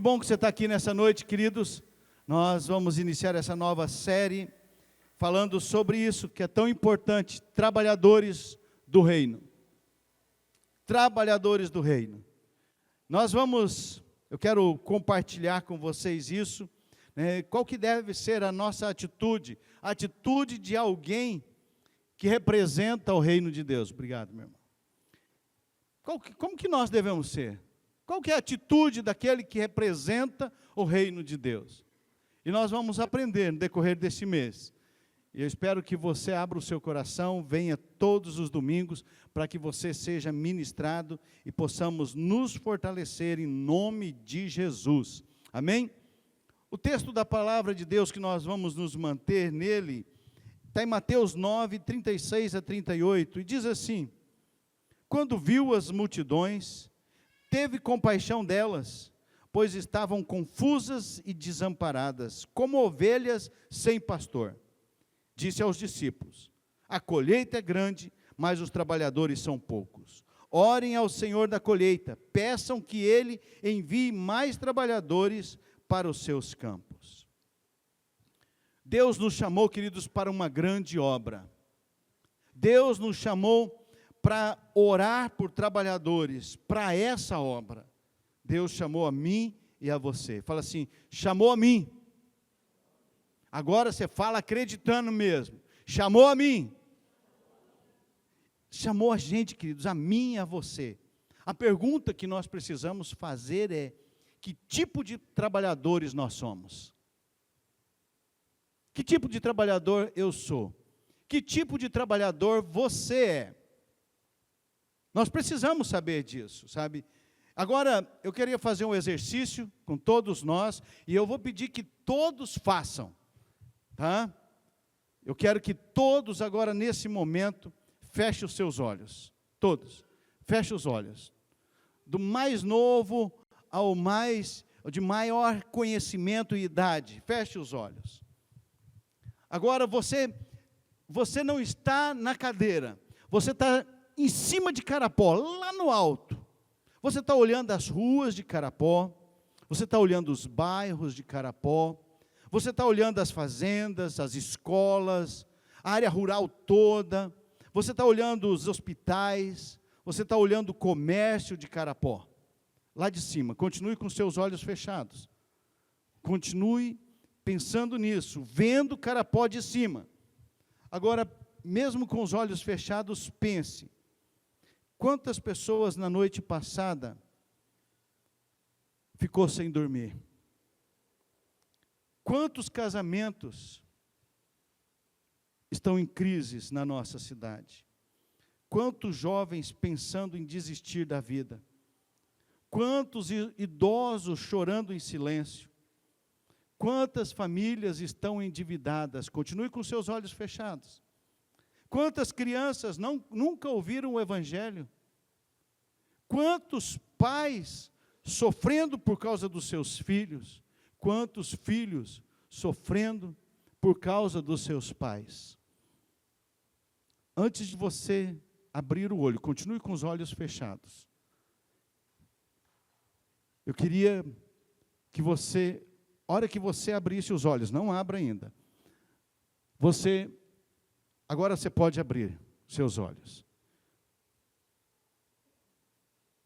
bom que você está aqui nessa noite, queridos. Nós vamos iniciar essa nova série falando sobre isso que é tão importante, trabalhadores do reino. Trabalhadores do reino. Eu quero compartilhar com vocês isso, né, qual que deve ser a nossa atitude, a atitude de alguém que representa o reino de Deus. Obrigado, meu irmão. Como que nós devemos ser? Qual que é a atitude daquele que representa o reino de Deus? E nós vamos aprender no decorrer desse mês. E eu espero que você abra o seu coração, venha todos os domingos, para que você seja ministrado e possamos nos fortalecer em nome de Jesus. Amém? O texto da palavra de Deus que nós vamos nos manter nele, está em Mateus 9, 36 a 38, e diz assim: quando viu as multidões, teve compaixão delas, pois estavam confusas e desamparadas, como ovelhas sem pastor. Disse aos discípulos: a colheita é grande, mas os trabalhadores são poucos. Orem ao Senhor da colheita, peçam que Ele envie mais trabalhadores para os seus campos. Deus nos chamou, queridos, para uma grande obra. Deus nos chamou para orar por trabalhadores, para essa obra. Deus chamou a mim e a você. Fala assim: chamou a mim. Agora você fala acreditando mesmo. Chamou a mim. Chamou a gente, queridos, a mim e a você. A pergunta que nós precisamos fazer é: que tipo de trabalhadores nós somos? Que tipo de trabalhador eu sou? Que tipo de trabalhador você é? Nós precisamos saber disso, sabe? Agora, eu queria fazer um exercício com todos nós, e eu vou pedir que todos façam, tá? Eu quero que todos agora, nesse momento, fechem os seus olhos, todos, fechem os olhos, do mais novo ao de maior conhecimento e idade, feche os olhos. Agora, você não está na cadeira, você está em cima de Carapó, lá no alto. Você está olhando as ruas de Carapó, você está olhando os bairros de Carapó, você está olhando as fazendas, as escolas, a área rural toda, você está olhando os hospitais, você está olhando o comércio de Carapó, lá de cima. Continue com seus olhos fechados, continue pensando nisso, vendo Carapó de cima. Agora, mesmo com os olhos fechados, pense: quantas pessoas na noite passada ficou sem dormir? Quantos casamentos estão em crises na nossa cidade? Quantos jovens pensando em desistir da vida? Quantos idosos chorando em silêncio? Quantas famílias estão endividadas? Continue com seus olhos fechados. Quantas crianças nunca ouviram o Evangelho? Quantos pais sofrendo por causa dos seus filhos? Quantos filhos sofrendo por causa dos seus pais? Antes de você abrir o olho, continue com os olhos fechados. Eu queria que você, a hora que você abrisse os olhos, não abra ainda, agora você pode abrir seus olhos.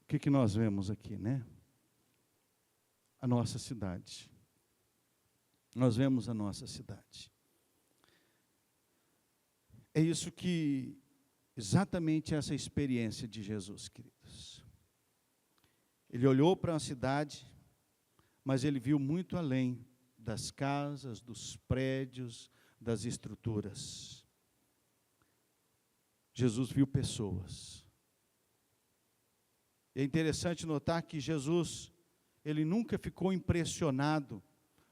O que nós vemos aqui, né? A nossa cidade. Nós vemos a nossa cidade. É isso que, exatamente essa experiência de Jesus, queridos. Ele olhou para a cidade, mas ele viu muito além das casas, dos prédios, das estruturas. Jesus viu pessoas. É interessante notar que Jesus, ele nunca ficou impressionado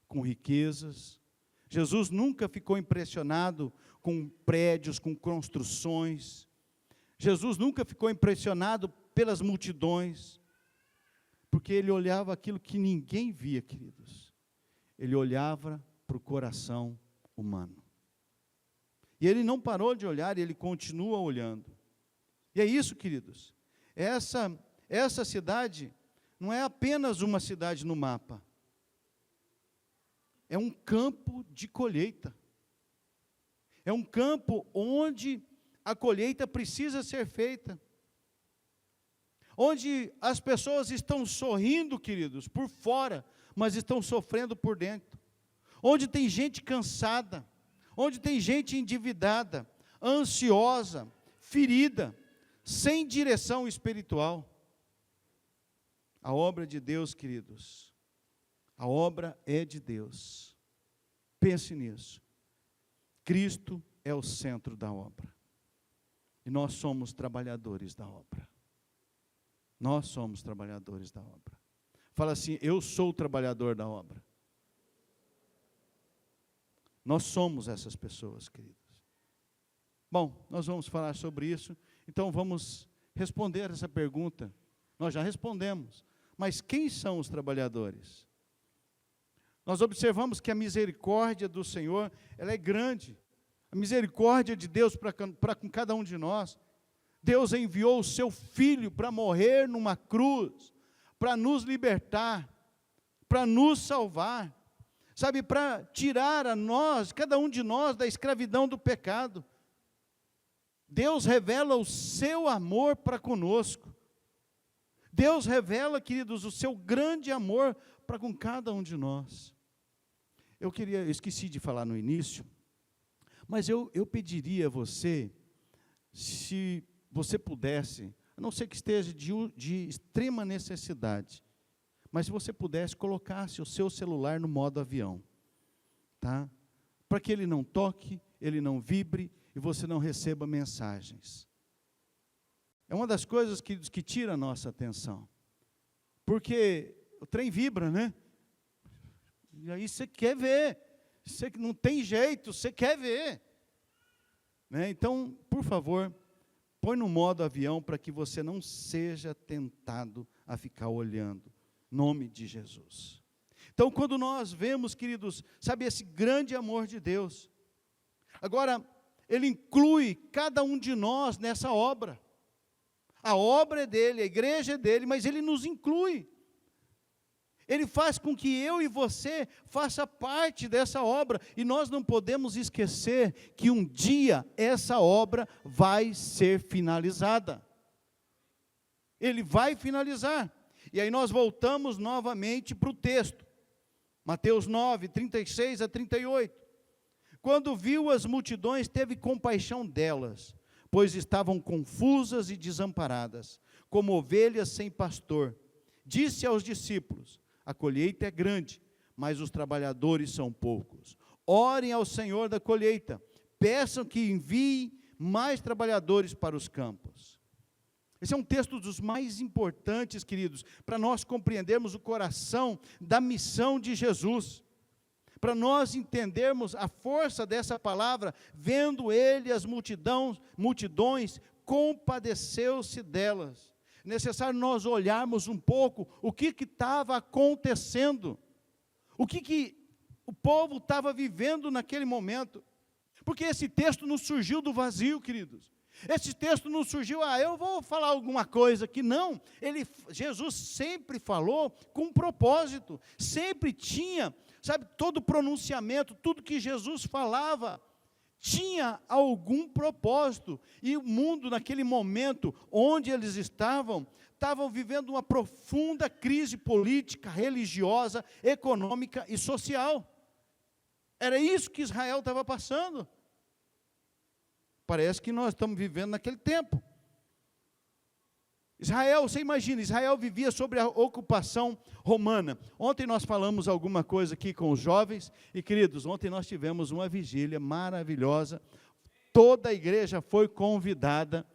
com riquezas. Jesus nunca ficou impressionado com prédios, com construções. Jesus nunca ficou impressionado pelas multidões, porque ele olhava aquilo que ninguém via, queridos. Ele olhava para o coração humano. E ele não parou de olhar, ele continua olhando. E é isso, queridos. Essa cidade não é apenas uma cidade no mapa. é um campo de colheita. É um campo onde a colheita precisa ser feita. Onde as pessoas estão sorrindo, queridos, por fora, mas estão sofrendo por dentro. Onde tem gente cansada, onde tem gente endividada, ansiosa, ferida, sem direção espiritual. A obra de Deus, queridos, a obra é de Deus. Pense nisso. Cristo é o centro da obra. E nós somos trabalhadores da obra. Nós somos trabalhadores da obra. Fala assim, eu sou o trabalhador da obra. Nós somos essas pessoas, queridos. Bom, nós vamos falar sobre isso, então vamos responder essa pergunta. Nós já respondemos, mas quem são os trabalhadores? Nós observamos que a misericórdia do Senhor, ela é grande. A misericórdia de Deus para com cada um de nós. Deus enviou o seu Filho para morrer numa cruz, para nos libertar, para nos salvar, sabe, para tirar a nós, cada um de nós, da escravidão do pecado. Deus revela o seu amor para conosco. Deus revela, queridos, o seu grande amor para com cada um de nós. Eu esqueci de falar no início, mas eu pediria a você, se você pudesse, a não ser que esteja de extrema necessidade, mas se você pudesse, colocasse o seu celular no modo avião, tá? Para que ele não toque, ele não vibre e você não receba mensagens. É uma das coisas que tira a nossa atenção, porque o trem vibra, né? E aí você quer ver, você não tem jeito, você quer ver, né? Então, por favor, põe no modo avião para que você não seja tentado a ficar olhando. Nome de Jesus. Então, quando nós vemos, queridos, sabe, esse grande amor de Deus, agora, Ele inclui cada um de nós nessa obra. A obra é dele, a igreja é dele, mas Ele nos inclui. Ele faz com que eu e você faça parte dessa obra, e nós não podemos esquecer que um dia essa obra vai ser finalizada. Ele vai finalizar. E aí nós voltamos novamente para o texto. Mateus 9, 36 a 38. Quando viu as multidões, teve compaixão delas, pois estavam confusas e desamparadas, como ovelhas sem pastor. Disse aos discípulos: a colheita é grande, mas os trabalhadores são poucos. Orem ao Senhor da colheita, peçam que envie mais trabalhadores para os campos. Esse é um texto dos mais importantes, queridos, para nós compreendermos o coração da missão de Jesus, para nós entendermos a força dessa palavra, vendo Ele as multidões, compadeceu-se delas. Necessário nós olharmos um pouco o que estava acontecendo, o que o povo estava vivendo naquele momento, porque esse texto não surgiu do vazio, queridos. Esse texto não surgiu, eu vou falar alguma coisa aqui, não. Jesus sempre falou com um propósito, sempre tinha, sabe, todo pronunciamento, tudo que Jesus falava, tinha algum propósito, e o mundo naquele momento, onde eles estavam vivendo uma profunda crise política, religiosa, econômica e social. Era isso que Israel estava passando. Parece que nós estamos vivendo naquele tempo. Israel, você imagina, Israel vivia sobre a ocupação romana. Ontem nós falamos alguma coisa aqui com os jovens, e queridos, ontem nós tivemos uma vigília maravilhosa, toda a igreja foi convidada,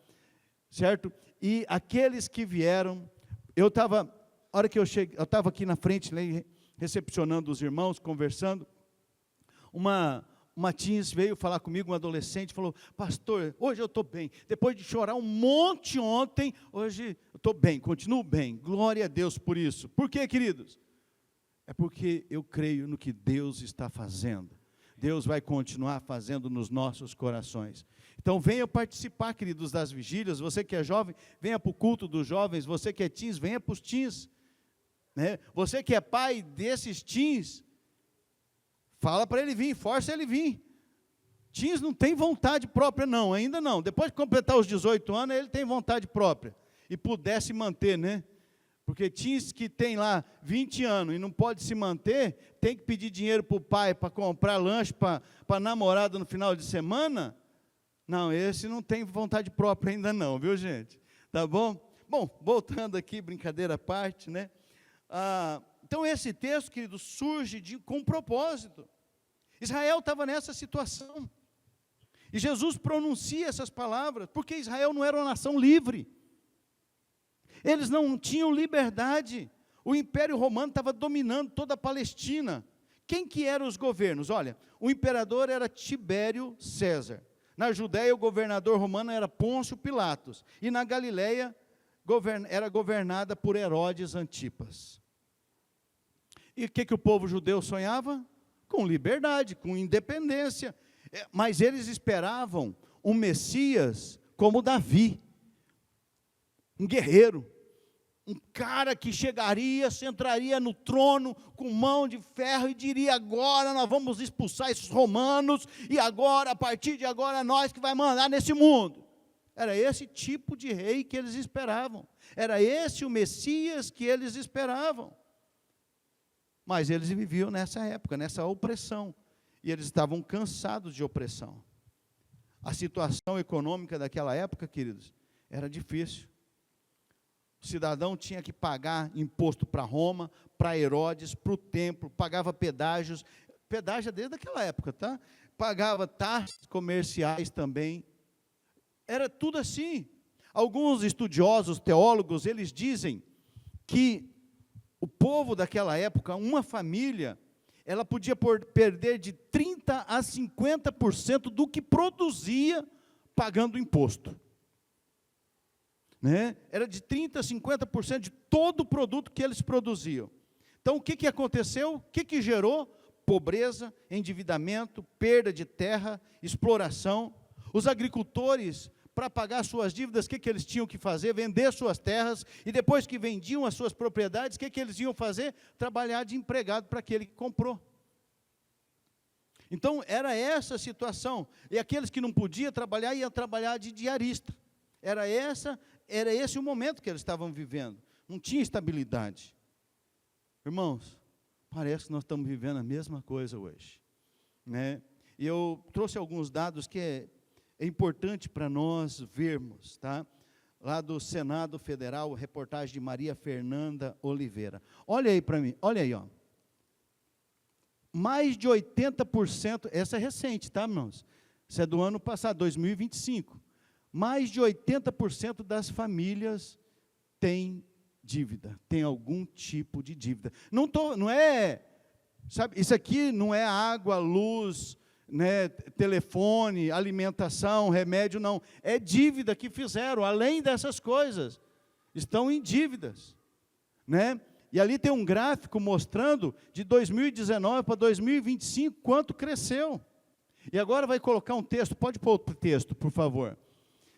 certo? E aqueles que vieram, a hora que eu cheguei, eu estava aqui na frente, recepcionando os irmãos, conversando, uma teens veio falar comigo, um adolescente, falou: pastor, hoje eu estou bem, depois de chorar um monte ontem, hoje eu estou bem, continuo bem, glória a Deus por isso. Por quê, queridos? É porque eu creio no que Deus está fazendo, Deus vai continuar fazendo nos nossos corações. Então venha participar, queridos, das vigílias. Você que é jovem, venha para o culto dos jovens. Você que é teens, venha para os teens, né? Você que é pai desses teens, Fala para ele vir, força ele vir. Teens não tem vontade própria não, ainda não. Depois de completar os 18 anos, ele tem vontade própria. E pudesse manter, né? Porque teens que tem lá 20 anos e não pode se manter, tem que pedir dinheiro para o pai para comprar lanche para a namorada no final de semana. Não, esse não tem vontade própria ainda não, viu, gente? Tá bom? Bom, voltando aqui, brincadeira à parte, né? Então, esse texto, querido, surge com um propósito. Israel estava nessa situação. E Jesus pronuncia essas palavras, porque Israel não era uma nação livre. Eles não tinham liberdade. O Império Romano estava dominando toda a Palestina. Quem que eram os governos? Olha, o imperador era Tibério César. Na Judéia, o governador romano era Pôncio Pilatos. E na Galileia, era governada por Herodes Antipas. E o que o povo judeu sonhava? Com liberdade, com independência. Mas eles esperavam um Messias como Davi. Um guerreiro, um cara que chegaria, sentaria no trono com mão de ferro e diria: agora nós vamos expulsar esses romanos, e agora, a partir de agora, é nós que vai mandar nesse mundo. Era esse tipo de rei que eles esperavam, era esse o Messias que eles esperavam. Mas eles viviam nessa época, nessa opressão, e eles estavam cansados de opressão. A situação econômica daquela época, queridos, era difícil. O cidadão tinha que pagar imposto para Roma, para Herodes, para o templo, pagava pedágios, pedágio desde aquela época, tá? Pagava taxas comerciais também. Era tudo assim. Alguns estudiosos, teólogos, eles dizem que o povo daquela época, uma família, ela podia perder de 30% a 50% do que produzia pagando imposto. Né? Era de 30% a 50% de todo o produto que eles produziam. Então, o que aconteceu? O que gerou? Pobreza, endividamento, perda de terra, exploração. Os agricultores, para pagar suas dívidas, o que eles tinham que fazer? Vender suas terras, e depois que vendiam as suas propriedades, o que eles iam fazer? Trabalhar de empregado para aquele que comprou. Então, era essa a situação. E aqueles que não podiam trabalhar, iam trabalhar de diarista. Era esse o momento que eles estavam vivendo. Não tinha estabilidade. Irmãos, parece que nós estamos vivendo a mesma coisa hoje, né? E eu trouxe alguns dados que é importante para nós vermos, tá? Lá do Senado Federal, reportagem de Maria Fernanda Oliveira. Olha aí para mim, olha aí, ó. Mais de 80%, essa é recente, tá, irmãos? Isso é do ano passado, 2025. Mais de 80% das famílias têm dívida, tem algum tipo de dívida. Não é, sabe, isso aqui não é água, luz, né, telefone, alimentação, remédio, não. É dívida que fizeram, além dessas coisas. Estão em dívidas, né? E ali tem um gráfico mostrando de 2019 para 2025 quanto cresceu. E agora vai colocar um texto, pode pôr o texto, por favor.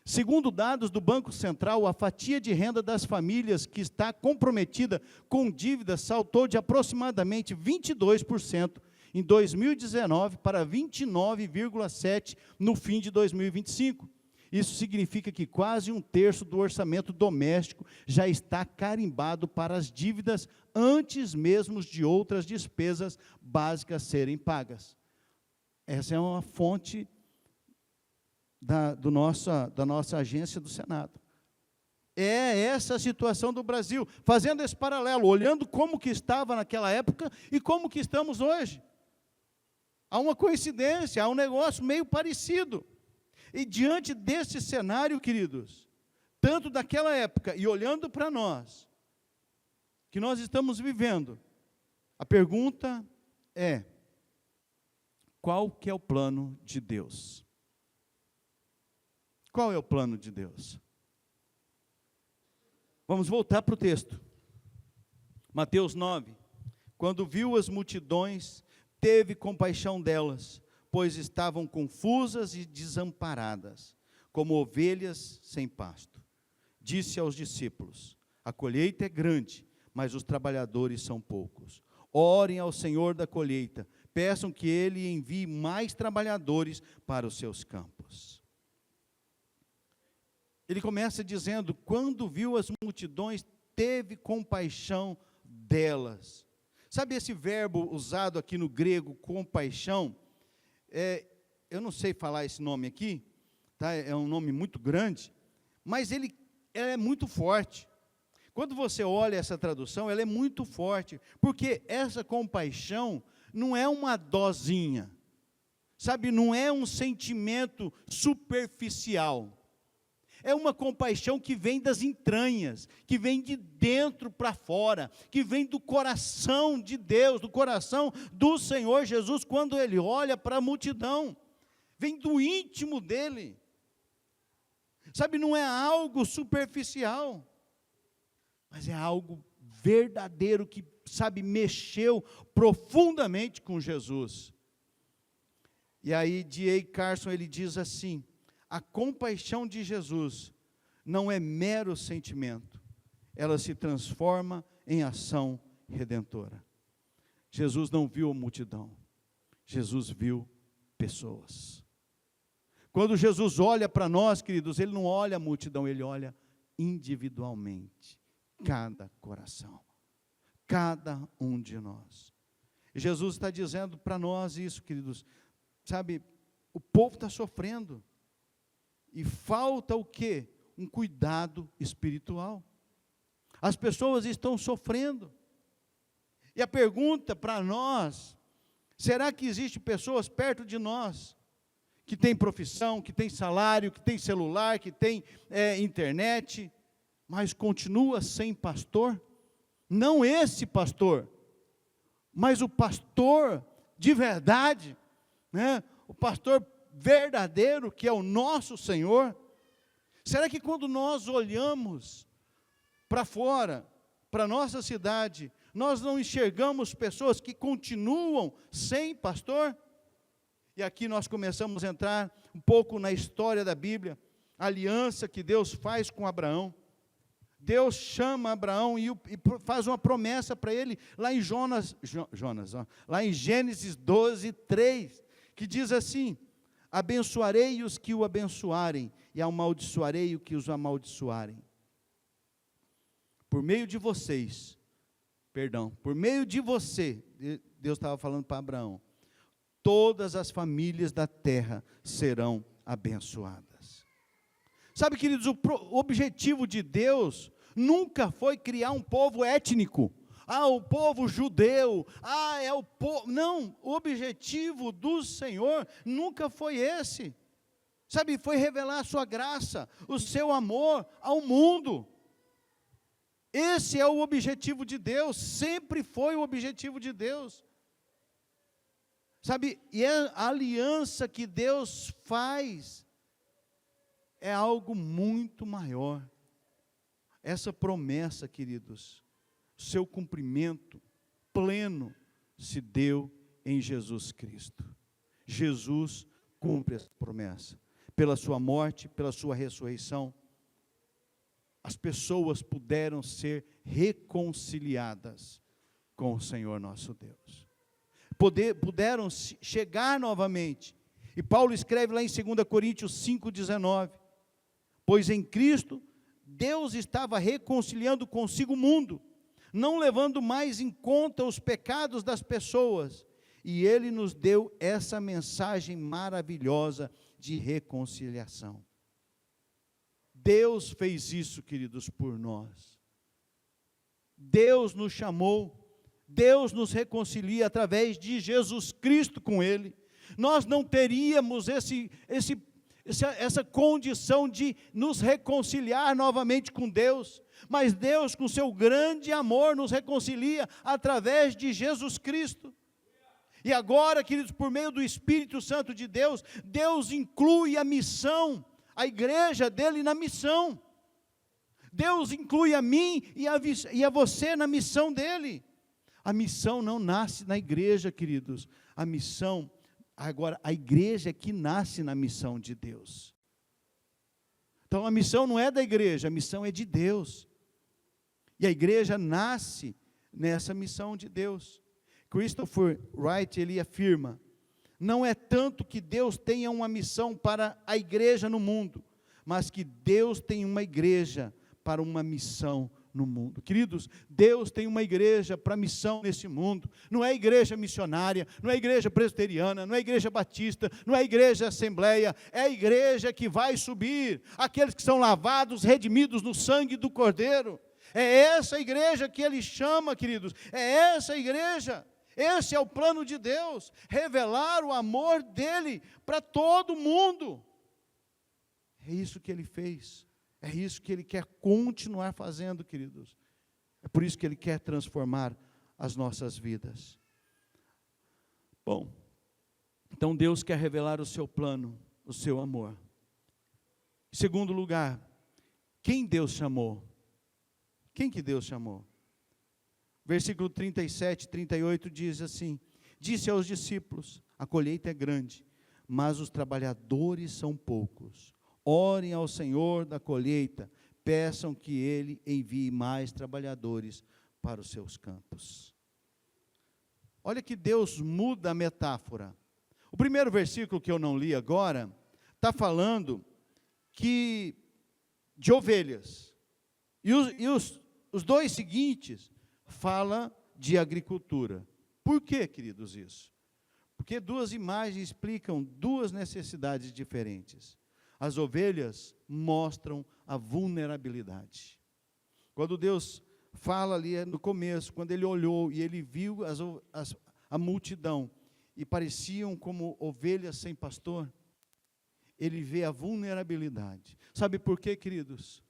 Segundo dados do Banco Central, a fatia de renda das famílias que está comprometida com dívidas saltou de aproximadamente 22% em 2019 para 29,7% no fim de 2025. Isso significa que quase um terço do orçamento doméstico já está carimbado para as dívidas antes mesmo de outras despesas básicas serem pagas. Essa é uma fonte da nossa agência do Senado. É essa a situação do Brasil, fazendo esse paralelo, olhando como que estava naquela época e como que estamos hoje. Há uma coincidência, há um negócio meio parecido. E diante desse cenário, queridos, tanto daquela época e olhando para nós, que nós estamos vivendo, a pergunta é: qual que é o plano de Deus? Qual é o plano de Deus? Vamos voltar para o texto. Mateus 9. Quando viu as multidões, teve compaixão delas, pois estavam confusas e desamparadas, como ovelhas sem pasto. Disse aos discípulos: a colheita é grande, mas os trabalhadores são poucos. Orem ao Senhor da colheita, Peçam que ele envie mais trabalhadores para os seus campos. Ele começa dizendo: quando viu as multidões, teve compaixão delas. Sabe esse verbo usado aqui no grego, compaixão? Eu não sei falar esse nome aqui, tá? É um nome muito grande, mas ele é muito forte. Quando você olha essa tradução, ela é muito forte, porque essa compaixão não é uma dosinha, sabe, não é um sentimento superficial. É uma compaixão que vem das entranhas, que vem de dentro para fora, que vem do coração de Deus, do coração do Senhor Jesus, quando Ele olha para a multidão, vem do íntimo dEle, sabe, não é algo superficial, mas é algo verdadeiro, que, sabe, mexeu profundamente com Jesus. E aí, D.A. Carson, ele diz assim: a compaixão de Jesus não é mero sentimento, ela se transforma em ação redentora. Jesus não viu a multidão, Jesus viu pessoas. Quando Jesus olha para nós, queridos, Ele não olha a multidão, Ele olha individualmente, cada coração, cada um de nós. E Jesus está dizendo para nós isso, queridos, sabe, o povo está sofrendo, e falta o quê? Um cuidado espiritual. As pessoas estão sofrendo. E a pergunta para nós: será que existem pessoas perto de nós, que têm profissão, que têm salário, que têm celular, que têm internet, mas continua sem pastor? Não esse pastor, mas o pastor de verdade, né? O pastor verdadeiro, que é o nosso Senhor. Será que quando nós olhamos para fora, para a nossa cidade, nós não enxergamos pessoas que continuam sem pastor? E aqui nós começamos a entrar um pouco na história da Bíblia, a aliança que Deus faz com Abraão. Deus chama Abraão e faz uma promessa para ele, lá em lá em Gênesis 12, 3, que diz assim: abençoarei os que o abençoarem, e amaldiçoarei os que os amaldiçoarem. Por meio de vocês, por meio de você, Deus estava falando para Abraão, todas as famílias da terra serão abençoadas. Sabe, queridos, o objetivo de Deus nunca foi criar um povo étnico. O povo judeu, é o povo. Não, o objetivo do Senhor nunca foi esse. Sabe, foi revelar a sua graça, o seu amor ao mundo. Esse é o objetivo de Deus, sempre foi o objetivo de Deus. Sabe, e a aliança que Deus faz é algo muito maior. Essa promessa, queridos, seu cumprimento pleno se deu em Jesus Cristo. Jesus cumpre essa promessa. Pela sua morte, pela sua ressurreição, as pessoas puderam ser reconciliadas com o Senhor nosso Deus. Puderam chegar novamente. E Paulo escreve lá em 2 Coríntios 5,19, pois em Cristo, Deus estava reconciliando consigo o mundo, não levando mais em conta os pecados das pessoas, e Ele nos deu essa mensagem maravilhosa de reconciliação. Deus fez isso, queridos, por nós. Deus nos chamou, Deus nos reconcilia através de Jesus Cristo com Ele. Nós não teríamos essa condição de nos reconciliar novamente com Deus, mas Deus, com seu grande amor, nos reconcilia através de Jesus Cristo. E agora, queridos, por meio do Espírito Santo de Deus, Deus inclui a missão, a igreja dele na missão. Deus inclui a mim e a você na missão dele. A missão não nasce na igreja, queridos. Agora, a igreja é que nasce na missão de Deus. Então, a missão não é da igreja, a missão é de Deus. E a igreja nasce nessa missão de Deus. Christopher Wright, ele afirma: não é tanto que Deus tenha uma missão para a igreja no mundo, mas que Deus tem uma igreja para uma missão no mundo. Queridos, Deus tem uma igreja para missão nesse mundo. Não é igreja missionária, não é igreja presbiteriana, não é igreja batista, não é igreja assembleia, é a igreja que vai subir, aqueles que são lavados, redimidos no sangue do Cordeiro. É essa igreja que ele chama, queridos, é essa igreja. Esse é o plano de Deus, revelar o amor dele para todo mundo. É isso que ele fez, é isso que ele quer continuar fazendo, queridos. É por isso que ele quer transformar as nossas vidas. Bom, então Deus quer revelar o seu plano, o seu amor. Em segundo lugar, quem Deus chamou? Quem que Deus chamou? Versículo 37, 38 diz assim: disse aos discípulos: a colheita é grande, mas os trabalhadores são poucos. Orem ao Senhor da colheita, peçam que Ele envie mais trabalhadores para os seus campos. Olha que Deus muda a metáfora. O primeiro versículo que eu não li agora, está falando de ovelhas. E os dois seguintes fala de agricultura. Por que, queridos, isso? Porque duas imagens explicam duas necessidades diferentes. As ovelhas mostram a vulnerabilidade. Quando Deus fala ali no começo, quando ele olhou e ele viu a multidão, e pareciam como ovelhas sem pastor, ele vê a vulnerabilidade. Sabe por quê, queridos?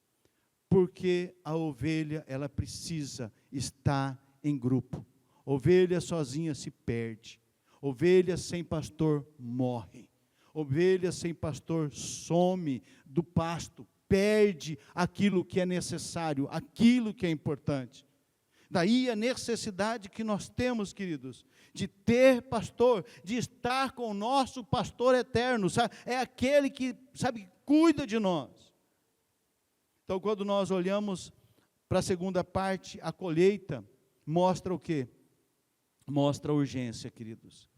Porque a ovelha, ela precisa estar em grupo. Ovelha sozinha se perde. Ovelha sem pastor morre. Ovelha sem pastor some do pasto, perde aquilo que é necessário, aquilo que é importante. Daí a necessidade que nós temos, queridos, de ter pastor, de estar com o nosso pastor eterno, sabe? É aquele que, sabe, cuida de nós. Então, quando nós olhamos para a segunda parte, a colheita, mostra o quê? Mostra a urgência, queridos.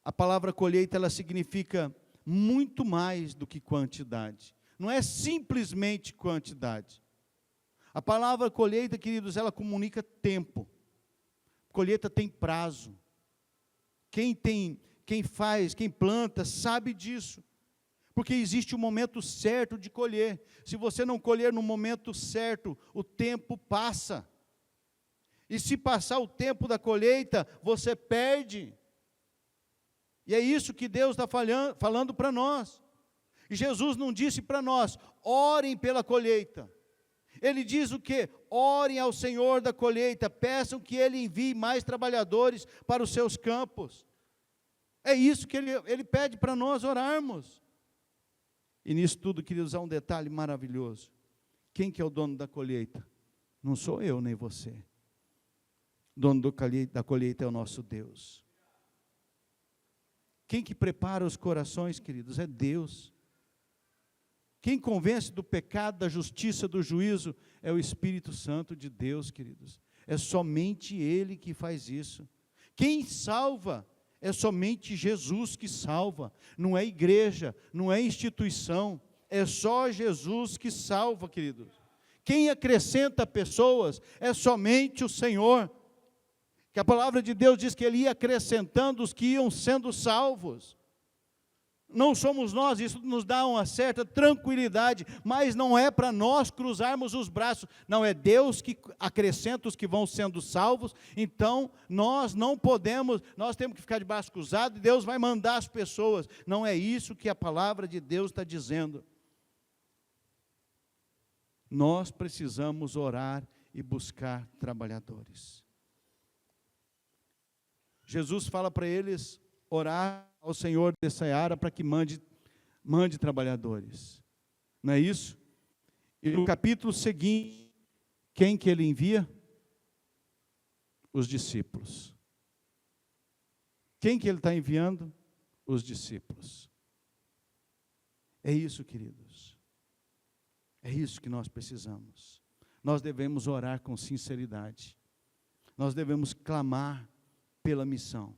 A palavra colheita, ela significa muito mais do que quantidade. Não é simplesmente quantidade. A palavra colheita, queridos, ela comunica tempo. Colheita tem prazo. Quem faz, quem planta, sabe disso. Porque existe o momento certo de colher. Se você não colher no momento certo, o tempo passa. E se passar o tempo da colheita, você perde. E é isso que Deus está falando para nós. E Jesus não disse para nós: orem pela colheita. Ele diz o quê? Orem ao Senhor da colheita, peçam que Ele envie mais trabalhadores para os seus campos. É isso que Ele pede para nós orarmos. E nisso tudo, queridos, há um detalhe maravilhoso. Quem que é o dono da colheita? Não sou eu nem você. O dono da colheita é o nosso Deus. Quem que prepara os corações, queridos, é Deus. Quem convence do pecado, da justiça, do juízo, é o Espírito Santo de Deus, queridos. É somente Ele que faz isso. Quem salva é somente Jesus que salva. Não é igreja, não é instituição, é só Jesus que salva, queridos. Quem acrescenta pessoas é somente o Senhor. Que a palavra de Deus diz que Ele ia acrescentando os que iam sendo salvos. Não somos nós, isso nos dá uma certa tranquilidade, mas não é para nós cruzarmos os braços, não, é Deus que acrescenta os que vão sendo salvos. Então nós não podemos, nós temos que ficar de braço cruzado e Deus vai mandar as pessoas. Não é isso que a palavra de Deus está dizendo. Nós precisamos orar e buscar trabalhadores. Jesus fala para eles orar ao Senhor de Seara para que mande trabalhadores. Não é isso? E no capítulo seguinte, quem que ele envia? Os discípulos. Quem que ele está enviando? Os discípulos. É isso, queridos. É isso que nós precisamos. Nós devemos orar com sinceridade. nós devemos clamar pela missão,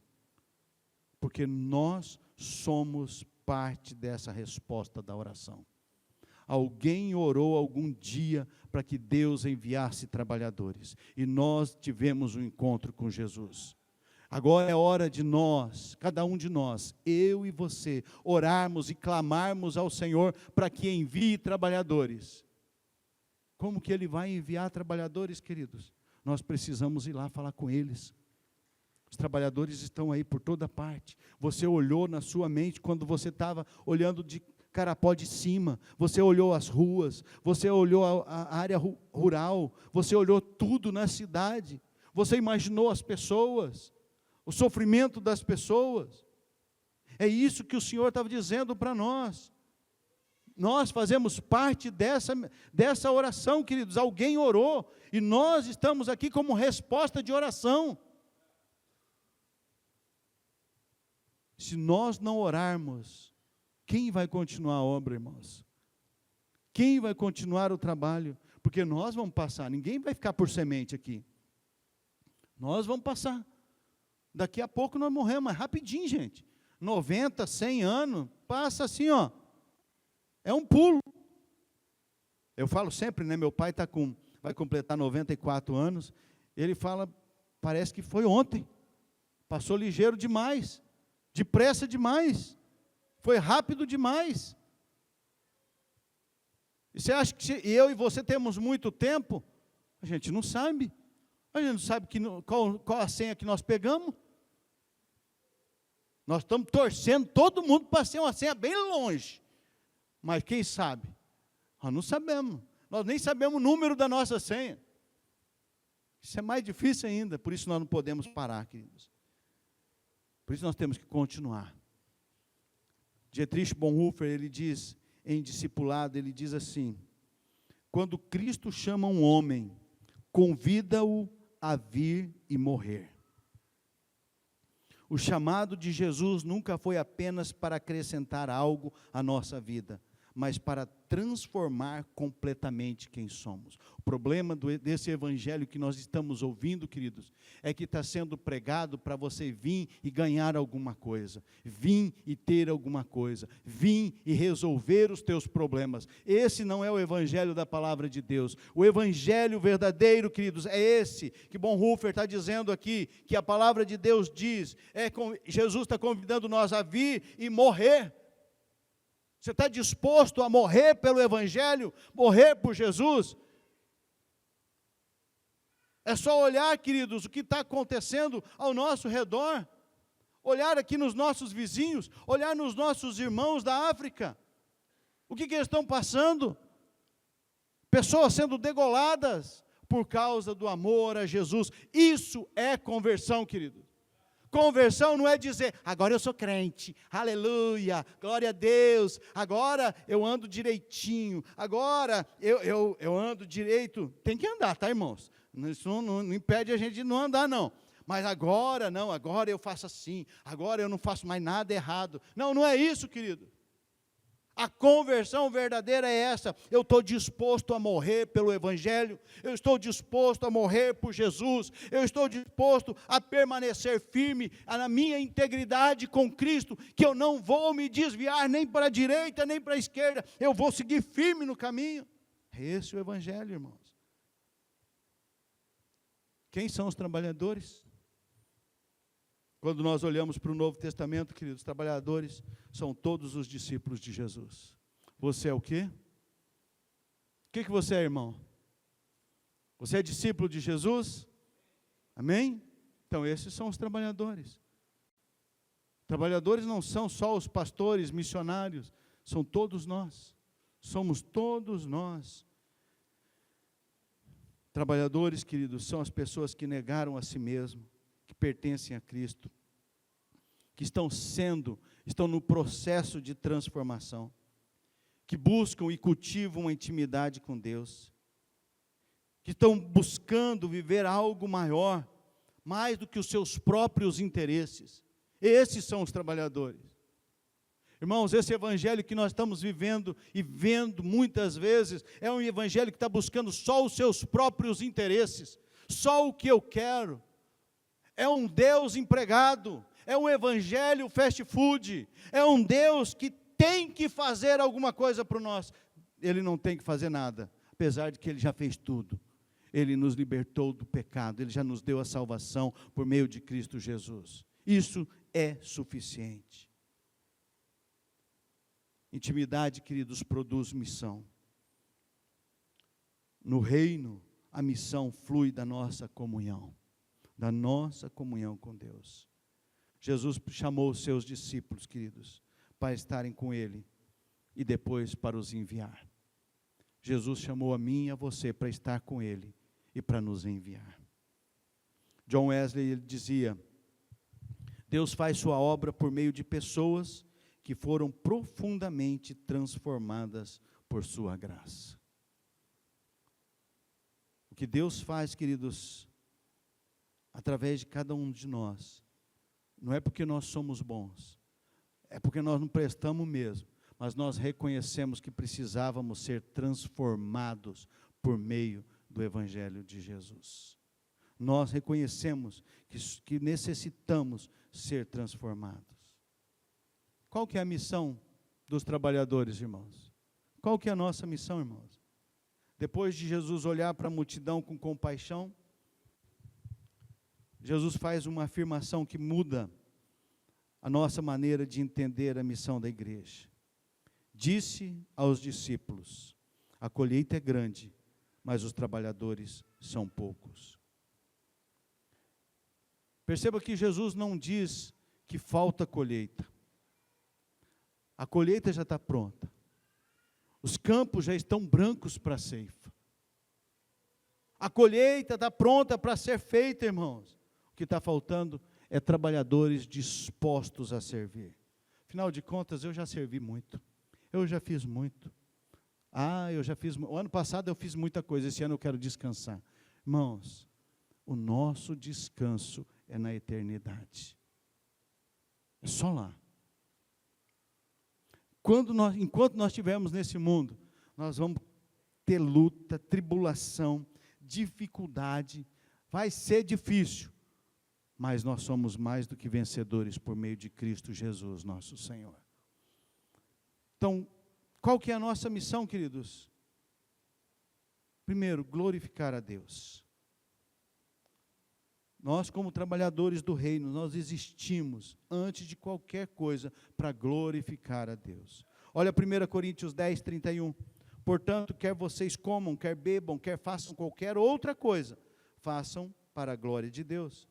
porque nós somos parte dessa resposta da oração. Alguém orou algum dia para que Deus enviasse trabalhadores, e nós tivemos um encontro com Jesus. Agora é hora de nós, cada um de nós, eu e você, orarmos e clamarmos ao Senhor para que envie trabalhadores. Como que Ele vai enviar trabalhadores, queridos? Nós precisamos ir lá falar com eles. Os trabalhadores estão aí por toda parte. Você olhou na sua mente quando você estava olhando de Carapó de cima, você olhou as ruas, você olhou a área rural, você olhou tudo na cidade, você imaginou as pessoas, o sofrimento das pessoas. É isso que o Senhor estava dizendo para nós. Nós fazemos parte dessa oração, queridos. Alguém orou e nós estamos aqui como resposta de oração. Se nós não orarmos, quem vai continuar a obra, irmãos? Quem vai continuar o trabalho? Porque nós vamos passar, ninguém vai ficar por semente aqui. Nós vamos passar. Daqui a pouco nós morremos, mas rapidinho, gente. 90, 100 anos, passa assim, ó. É um pulo. Eu falo sempre, né? Meu pai vai completar 94 anos. Ele fala, parece que foi ontem. Passou ligeiro demais. Depressa demais. Foi rápido demais. E você acha que eu e você temos muito tempo? A gente não sabe. A gente não sabe qual a senha que nós pegamos. Nós estamos torcendo todo mundo para ser uma senha bem longe. Mas quem sabe? Nós não sabemos. Nós nem sabemos o número da nossa senha. Isso é mais difícil ainda. Por isso nós não podemos parar, queridos. Por isso nós temos que continuar. Dietrich Bonhoeffer, ele diz, em Discipulado, ele diz assim: quando Cristo chama um homem, convida-o a vir e morrer. O chamado de Jesus nunca foi apenas para acrescentar algo à nossa vida, mas para transformar completamente quem somos. O problema desse evangelho que nós estamos ouvindo, queridos, é que está sendo pregado para você vir e ganhar alguma coisa, vir e ter alguma coisa, vir e resolver os teus problemas. Esse não é o evangelho da palavra de Deus. O evangelho verdadeiro, queridos, é esse que Bonhoeffer está dizendo aqui, que a palavra de Deus diz, Jesus está convidando nós a vir e morrer. Você está disposto a morrer pelo evangelho, morrer por Jesus? É só olhar, queridos, o que está acontecendo ao nosso redor. Olhar aqui nos nossos vizinhos, olhar nos nossos irmãos da África. O que eles estão passando? Pessoas sendo degoladas por causa do amor a Jesus. Isso é conversão, queridos. Conversão não é dizer, agora eu sou crente, aleluia, glória a Deus, agora eu ando direitinho, agora eu ando direito. Tem que andar, tá, irmãos? Isso não impede a gente de não andar, não. Mas agora não, agora eu faço assim, agora eu não faço mais nada errado. Não, não é isso, querido. A conversão verdadeira é essa: eu estou disposto a morrer pelo evangelho, eu estou disposto a morrer por Jesus, eu estou disposto a permanecer firme na minha integridade com Cristo, que eu não vou me desviar nem para a direita, nem para a esquerda, eu vou seguir firme no caminho. Esse é o evangelho, irmãos. Quem são os trabalhadores? Quando nós olhamos para o Novo Testamento, queridos, trabalhadores são todos os discípulos de Jesus. Você é o quê? O que você é, irmão? Você é discípulo de Jesus? Amém? Então, esses são os trabalhadores. Trabalhadores não são só os pastores, missionários, são todos nós. Somos todos nós. Trabalhadores, queridos, são as pessoas que negaram a si mesmo, que pertencem a Cristo, que estão no processo de transformação, que buscam e cultivam uma intimidade com Deus, que estão buscando viver algo maior, mais do que os seus próprios interesses. Esses são os trabalhadores. Irmãos, esse evangelho que nós estamos vivendo e vendo muitas vezes, é um evangelho que está buscando só os seus próprios interesses, só o que eu quero. é um Deus empregado, é um evangelho fast food, é um Deus que tem que fazer alguma coisa para nós. Ele não tem que fazer nada, apesar de que Ele já fez tudo. Ele nos libertou do pecado, Ele já nos deu a salvação por meio de Cristo Jesus. Isso é suficiente. Intimidade, queridos, produz missão. No reino, a missão flui da nossa comunhão com Deus. Jesus chamou os seus discípulos, queridos, para estarem com Ele e depois para os enviar. Jesus chamou a mim e a você para estar com Ele e para nos enviar. John Wesley, ele dizia: Deus faz sua obra por meio de pessoas que foram profundamente transformadas por sua graça. O que Deus faz, queridos, através de cada um de nós, não é porque nós somos bons, é porque nós não prestamos mesmo, mas nós reconhecemos que precisávamos ser transformados por meio do Evangelho de Jesus. Nós reconhecemos que necessitamos ser transformados. Qual que é a missão dos trabalhadores, irmãos? Qual que é a nossa missão, irmãos? Depois de Jesus olhar para a multidão com compaixão, Jesus faz uma afirmação que muda a nossa maneira de entender a missão da igreja. Disse aos discípulos: a colheita é grande, mas os trabalhadores são poucos. Perceba que Jesus não diz que falta colheita. A colheita já está pronta. Os campos já estão brancos para a ceifa. A colheita está pronta para ser feita, irmãos. O que está faltando é trabalhadores dispostos a servir. Afinal de contas, eu já servi muito. Eu já fiz muito. O ano passado eu fiz muita coisa, esse ano eu quero descansar. Irmãos, o nosso descanso é na eternidade. É só lá. Enquanto nós estivermos nesse mundo, nós vamos ter luta, tribulação, dificuldade, vai ser difícil, mas nós somos mais do que vencedores por meio de Cristo Jesus, nosso Senhor. Então, qual que é a nossa missão, queridos? Primeiro, glorificar a Deus. Nós, como trabalhadores do reino, nós existimos antes de qualquer coisa para glorificar a Deus. Olha 1 Coríntios 10, 31. Portanto, quer vocês comam, quer bebam, quer façam qualquer outra coisa, façam para a glória de Deus.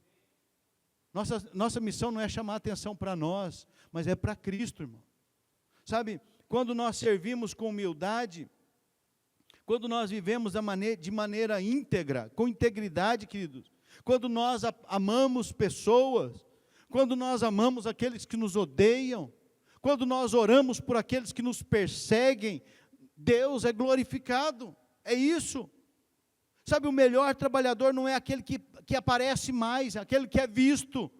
Nossa missão não é chamar atenção para nós, mas é para Cristo, irmão. Sabe, quando nós servimos com humildade, quando nós vivemos de maneira íntegra, com integridade, queridos, quando nós amamos pessoas, quando nós amamos aqueles que nos odeiam, quando nós oramos por aqueles que nos perseguem, Deus é glorificado, é isso. Sabe, o melhor trabalhador não é aquele que aparece mais, aquele que é visto,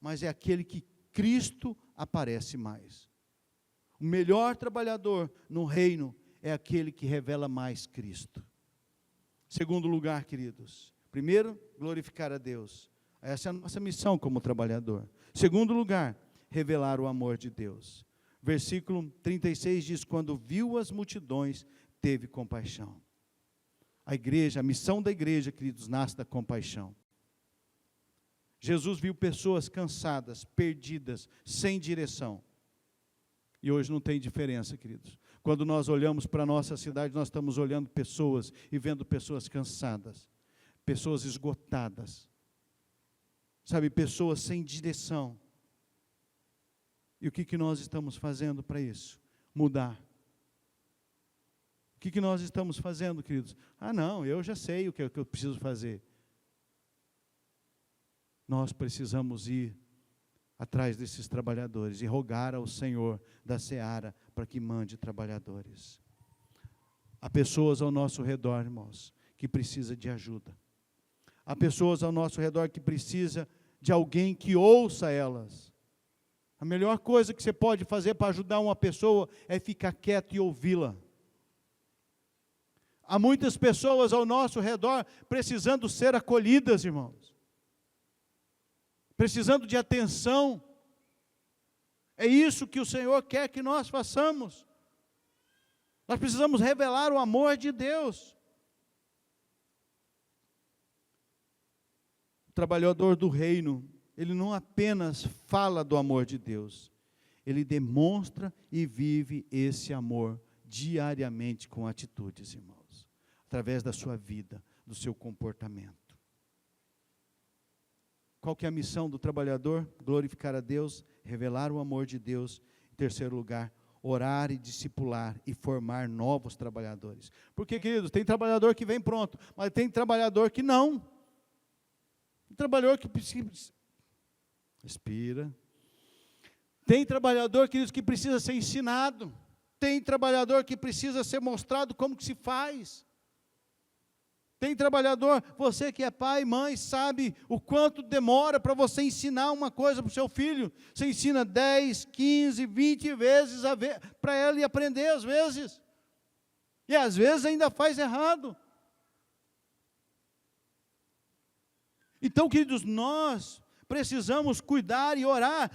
mas é aquele que Cristo aparece mais. O melhor trabalhador no reino é aquele que revela mais Cristo. Segundo lugar, queridos, primeiro, glorificar a Deus. Essa é a nossa missão como trabalhador. Segundo lugar, revelar o amor de Deus. Versículo 36 diz: quando viu as multidões, teve compaixão. A igreja, a missão da igreja, queridos, nasce da compaixão. Jesus viu pessoas cansadas, perdidas, sem direção. E hoje não tem diferença, queridos. Quando nós olhamos para a nossa cidade, nós estamos olhando pessoas e vendo pessoas cansadas, pessoas esgotadas, sabe, pessoas sem direção. E o que nós estamos fazendo para isso? Mudar. O que nós estamos fazendo, queridos? Não, eu já sei o que eu preciso fazer. Nós precisamos ir atrás desses trabalhadores e rogar ao Senhor da seara para que mande trabalhadores. Há pessoas ao nosso redor, irmãos, que precisam de ajuda. Há pessoas ao nosso redor que precisam de alguém que ouça elas. A melhor coisa que você pode fazer para ajudar uma pessoa é ficar quieto e ouvi-la. Há muitas pessoas ao nosso redor precisando ser acolhidas, irmãos. precisando de atenção. É isso que o Senhor quer que nós façamos. Nós precisamos revelar o amor de Deus. O trabalhador do reino, ele não apenas fala do amor de Deus, ele demonstra e vive esse amor diariamente com atitudes, irmãos, através da sua vida, do seu comportamento. Qual que é a missão do trabalhador? Glorificar a Deus, revelar o amor de Deus. Em terceiro lugar, orar e discipular e formar novos trabalhadores. Porque, queridos, tem trabalhador que vem pronto, mas tem trabalhador que não. Tem trabalhador que precisa... Respira. Tem trabalhador, queridos, que precisa ser ensinado. Tem trabalhador que precisa ser mostrado como que se faz. Tem trabalhador, você que é pai, mãe, sabe o quanto demora para você ensinar uma coisa para o seu filho. Você ensina 10, 15, 20 vezes para ele aprender às vezes. E às vezes ainda faz errado. Então, queridos, nós precisamos cuidar e orar.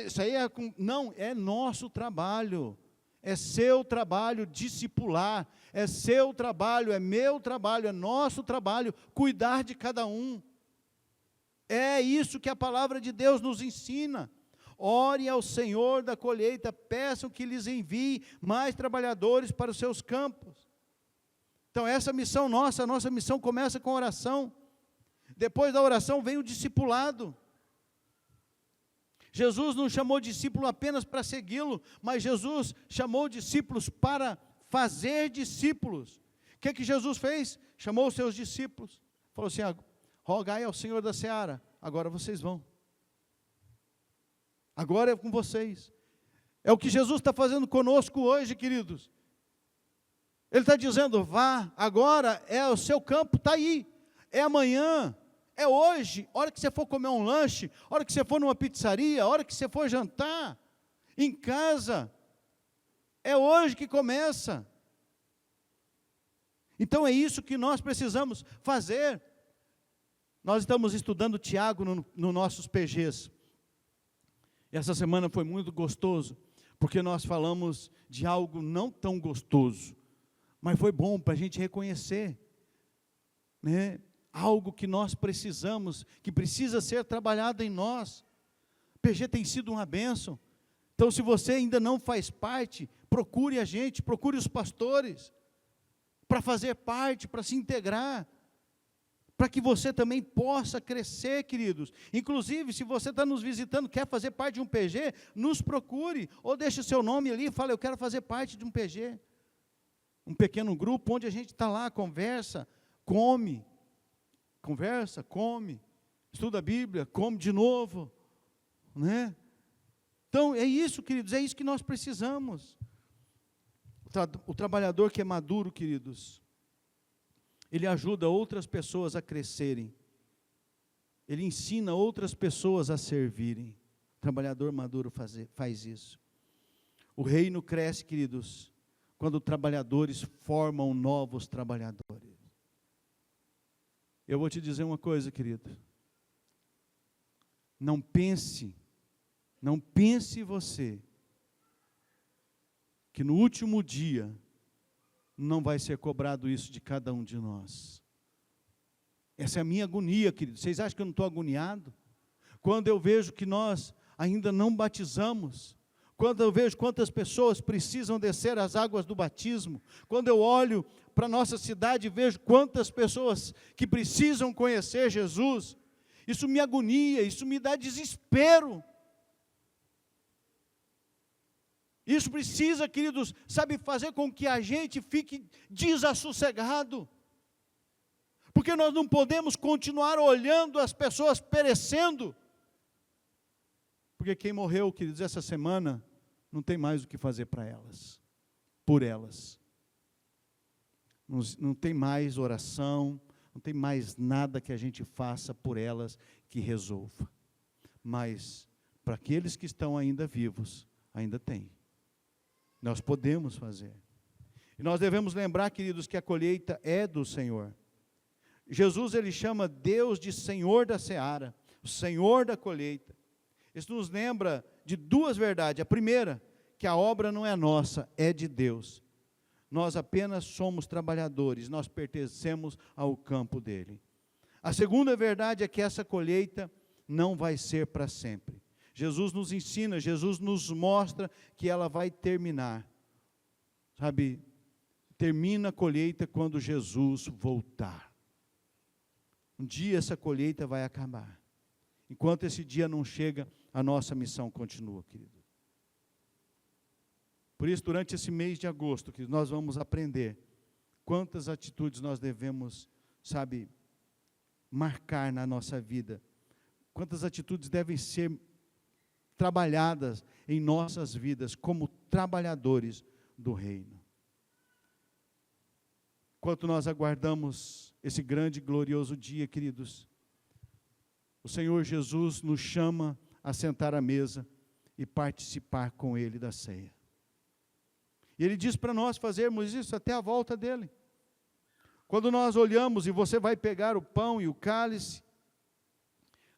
Isso aí não, é nosso trabalho. É seu trabalho discipular, é seu trabalho, é meu trabalho, é nosso trabalho cuidar de cada um. É isso que a palavra de Deus nos ensina. Ore ao Senhor da colheita, peçam que lhes envie mais trabalhadores para os seus campos. Então essa missão a nossa missão começa com oração. Depois da oração vem o discipulado. Jesus não chamou discípulo apenas para segui-lo, mas Jesus chamou discípulos para fazer discípulos. O que Jesus fez? Chamou os seus discípulos, falou assim: rogai ao Senhor da seara, agora vocês vão. Agora é com vocês. É o que Jesus está fazendo conosco hoje, queridos. Ele está dizendo: vá, agora é o seu campo, está aí, é amanhã. É hoje, a hora que você for comer um lanche, a hora que você for numa pizzaria, a hora que você for jantar, em casa, é hoje que começa. Então é isso que nós precisamos fazer. Nós estamos estudando Tiago nos nossos PGs. E essa semana foi muito gostoso, porque nós falamos de algo não tão gostoso, mas foi bom para a gente reconhecer, né? Algo que nós precisamos, que precisa ser trabalhado em nós. O PG tem sido uma bênção. Então, se você ainda não faz parte, procure a gente, procure os pastores, para fazer parte, para se integrar, para que você também possa crescer, queridos. Inclusive, se você está nos visitando, quer fazer parte de um PG, nos procure, ou deixe o seu nome ali e fala: eu quero fazer parte de um PG. Um pequeno grupo, onde a gente está lá, conversa, come, estuda a Bíblia, come de novo, né? Então, é isso, queridos, é isso que nós precisamos. O trabalhador que é maduro, queridos, ele ajuda outras pessoas a crescerem, ele ensina outras pessoas a servirem. O trabalhador maduro faz isso. O reino cresce, queridos, quando trabalhadores formam novos trabalhadores. Eu vou te dizer uma coisa, querido. Não pense você, que no último dia não vai ser cobrado isso de cada um de nós. Essa é a minha agonia, querido. Vocês acham que eu não estou agoniado? Quando eu vejo que nós ainda não batizamos, quando eu vejo quantas pessoas precisam descer as águas do batismo, quando eu olho para a nossa cidade e vejo quantas pessoas que precisam conhecer Jesus, isso me agonia, isso me dá desespero. Isso precisa, queridos, fazer com que a gente fique desassossegado, porque nós não podemos continuar olhando as pessoas perecendo, porque quem morreu, queridos, essa semana, não tem mais o que fazer para elas, por elas. Não tem mais oração, não tem mais nada que a gente faça por elas que resolva. Mas, para aqueles que estão ainda vivos, ainda tem. Nós podemos fazer. E nós devemos lembrar, queridos, que a colheita é do Senhor. Jesus, ele chama Deus de Senhor da seara. o Senhor da colheita. Isso nos lembra de duas verdades. A primeira, que a obra não é nossa, é de Deus. Nós apenas somos trabalhadores, nós pertencemos ao campo dele. A segunda verdade é que essa colheita não vai ser para sempre. Jesus nos ensina, Jesus nos mostra que ela vai terminar. Sabe, termina a colheita quando Jesus voltar. Um dia essa colheita vai acabar. Enquanto esse dia não chega, a nossa missão continua, querido. Por isso, durante esse mês de agosto, que nós vamos aprender quantas atitudes nós devemos, sabe, marcar na nossa vida. Quantas atitudes devem ser trabalhadas em nossas vidas como trabalhadores do reino. Enquanto nós aguardamos esse grande e glorioso dia, queridos, o Senhor Jesus nos chama a sentar à mesa e participar com Ele da ceia. E Ele diz para nós fazermos isso até a volta dEle. Quando nós olhamos e você vai pegar o pão e o cálice,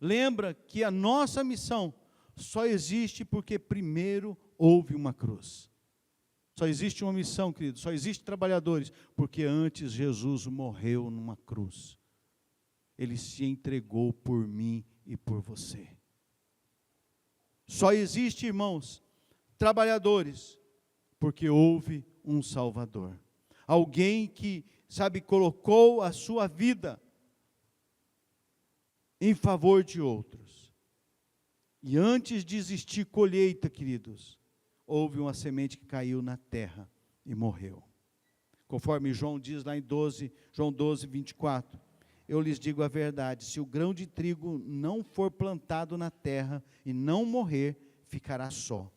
lembra que a nossa missão só existe porque primeiro houve uma cruz. Só existe uma missão, querido, só existe trabalhadores, porque antes Jesus morreu numa cruz. Ele se entregou por mim e por você. Só existe, irmãos, trabalhadores, porque houve um Salvador. Alguém que, sabe, colocou a sua vida em favor de outros. E antes de existir colheita, queridos, houve uma semente que caiu na terra e morreu. Conforme João diz lá em João 12, 24, eu lhes digo a verdade, se o grão de trigo não for plantado na terra e não morrer, ficará só.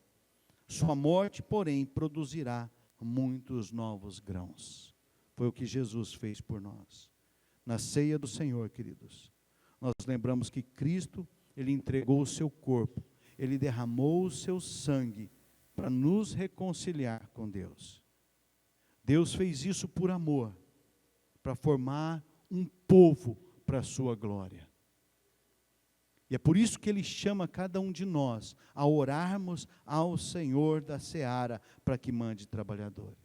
Sua morte, porém, produzirá muitos novos grãos. Foi o que Jesus fez por nós. Na ceia do Senhor, queridos, nós lembramos que Cristo, Ele entregou o seu corpo, Ele derramou o seu sangue para nos reconciliar com Deus. Deus fez isso por amor, para formar um povo para a sua glória. E é por isso que Ele chama cada um de nós a orarmos ao Senhor da seara para que mande trabalhadores.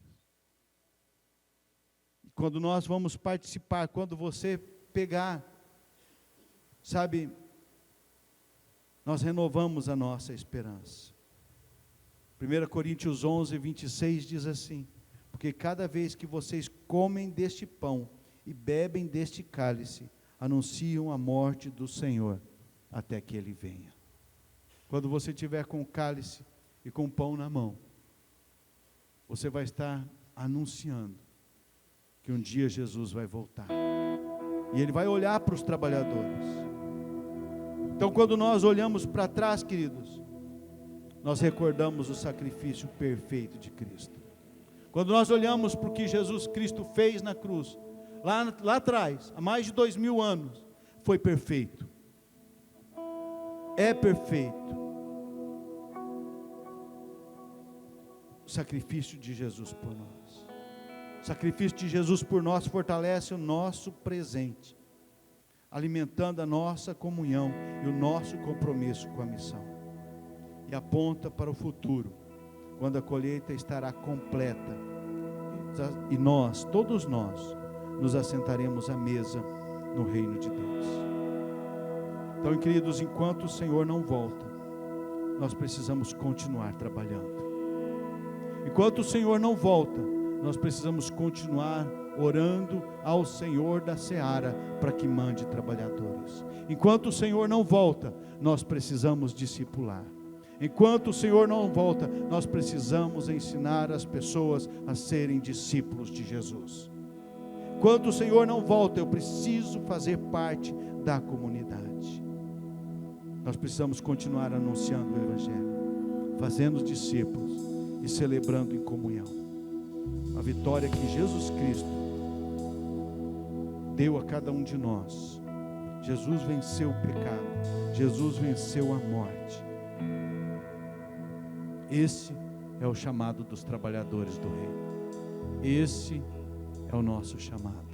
E quando nós vamos participar, quando você pegar, sabe, nós renovamos a nossa esperança. 1 Coríntios 11, 26 diz assim: porque cada vez que vocês comem deste pão e bebem deste cálice, anunciam a morte do Senhor, até que Ele venha. Quando você estiver com o cálice e com o pão na mão, você vai estar anunciando que um dia Jesus vai voltar. E Ele vai olhar para os trabalhadores. Então, quando nós olhamos para trás, queridos, nós recordamos o sacrifício perfeito de Cristo. Quando nós olhamos para o que Jesus Cristo fez na cruz, lá atrás, há mais de 2000 anos, foi perfeito. É perfeito. O sacrifício de Jesus por nós. O sacrifício de Jesus por nós fortalece o nosso presente, alimentando a nossa comunhão e o nosso compromisso com a missão. E aponta para o futuro, quando a colheita estará completa, e nós, todos nós, nos assentaremos à mesa no reino de Deus. Então, queridos, enquanto o Senhor não volta, nós precisamos continuar trabalhando. Enquanto o Senhor não volta, nós precisamos continuar orando ao Senhor da seara para que mande trabalhadores. Enquanto o Senhor não volta, nós precisamos discipular. Enquanto o Senhor não volta, nós precisamos ensinar as pessoas a serem discípulos de Jesus. Enquanto o Senhor não volta, eu preciso fazer parte da comunidade. Nós precisamos continuar anunciando o Evangelho, fazendo discípulos e celebrando em comunhão a vitória que Jesus Cristo deu a cada um de nós. Jesus venceu o pecado, Jesus venceu a morte. Esse é o chamado dos trabalhadores do reino. Esse é o nosso chamado.